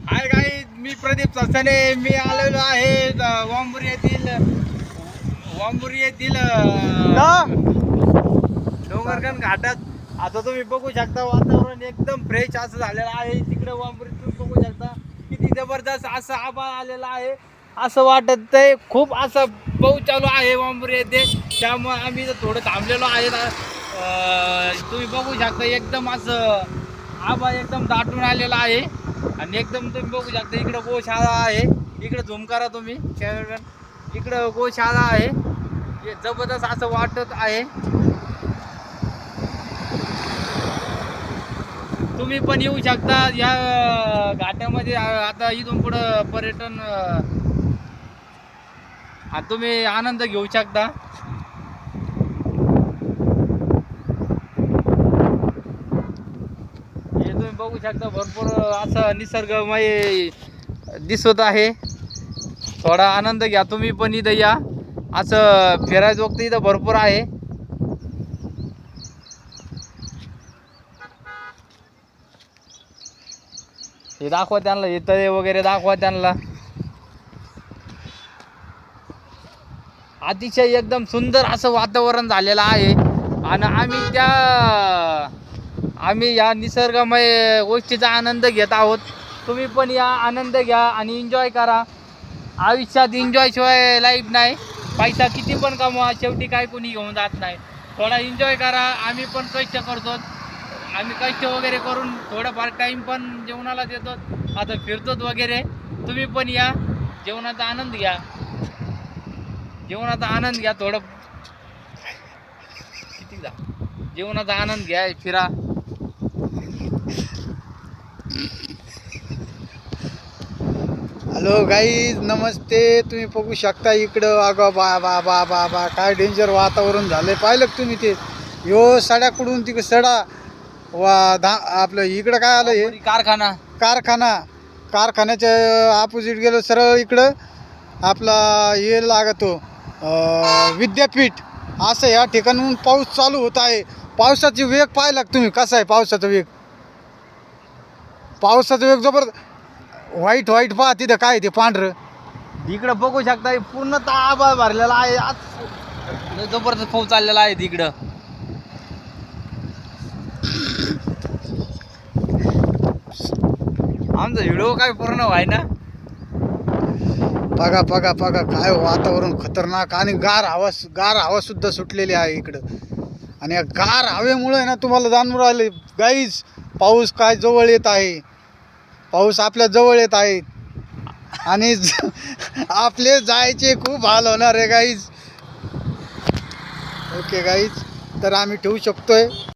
Hi guys, मी प्रदीप ससाने. मी आलेलो आहे वांबुरी येथील डोंगरगण घाटात. आता तुम्ही बघू शकता वातावरण एकदम फ्रेश असं झालेलं आहे. तिकडे वांबुरीतून बघू शकता किती जबरदस्त असं आभाळ आलेला आहे. असं वाटत आहे खूप असं पाऊस चालू आहे वांबुरी येथे. त्यामुळे आम्ही थोडं थांबलेलो आहे. तुम्ही बघू शकता एकदम असं आभाळ एकदम दाटून आलेला आहे. आणि एकदम तुम्ही बघू शकता इकडं गोशाळा आहे. इकडे झूम करा तुम्ही कॅमेरामॅन. इकडं गोशाळा आहे. हे जबरदस्त असं वाटत आहे. तुम्ही पण येऊ शकता या घाटामध्ये. आता इथून पुढं पर्यटन तुम्ही आनंद घेऊ शकता. हे तुम्ही बघू शकता भरपूर असं निसर्गमय दिसत आहे. थोडा आनंद घ्या तुम्ही पण. इथं या असं फिरायचं वक्त इथं भरपूर आहे. हे दाखवा त्यांना, हे तळे वगैरे दाखवा त्यांना. अतिशय एकदम सुंदर असं वातावरण झालेलं आहे. आणि आम्ही या निसर्गमय गोष्टीचा आनंद घेत आहोत. तुम्ही पण या, आनंद घ्या आणि एन्जॉय करा. आयुष्यात एन्जॉय शिवाय लाईफ नाही. पैसा किती पण कमवा, शेवटी काय कोणी घेऊन जात नाही. थोडा एन्जॉय करा. आम्ही पण कष्ट करतो. आम्ही कष्ट वगैरे करून थोडंफार टाईम पण जेवणाला देतो. आता फिरतो वगैरे. तुम्ही पण या, जेवणाचा आनंद घ्या. जेवणाचा आनंद घ्या. थोडं किती जा जेवणाचा आनंद घ्या, फिरा. हॅलो गाईज, नमस्ते. तुम्ही बघू शकता इकडं अगं बा बा बा बा बा काय डेंजर वातावरण झालंय. पाहिलं का तुम्ही? ते यो सड्याकडून तिकडे सडा आपलं इकडं काय आलं हे कारखान्याच्या अपोजिट गेलो सरळ इकडं आपला हे लागतो विद्यापीठ. असं या ठिकाणून पाऊस चालू होत आहे. पावसाची वेग पाहिला का तुम्ही? कसा आहे पावसाचा वेग? पावसाचा वेग जबरदस्त. व्हाईट व्हाईट पहा तिथं काय ते पांढरं. इकडं बघू शकता पूर्णतः आभाळ भरलेला आहे. आज जबरदस्त पाऊस चाललेला आहे तिकडं. आमचा व्हिडिओ काय पूर्ण व्हाय ना. बघा बघा बघा काय वातावरण खतरनाक. आणि गार हवा सुद्धा सुटलेली आहे इकडं. आणि या गार हवेमुळे ना तुम्हाला जाणून राहिले गाईज, पाऊस काय जवळ येत आहे. पाऊस आपल्या जवळ येत आहे. आणि आपले जायचे खूप हाल होणार आहे गाईज. ओके गाईज, तर आम्ही ठेवू शकतोय.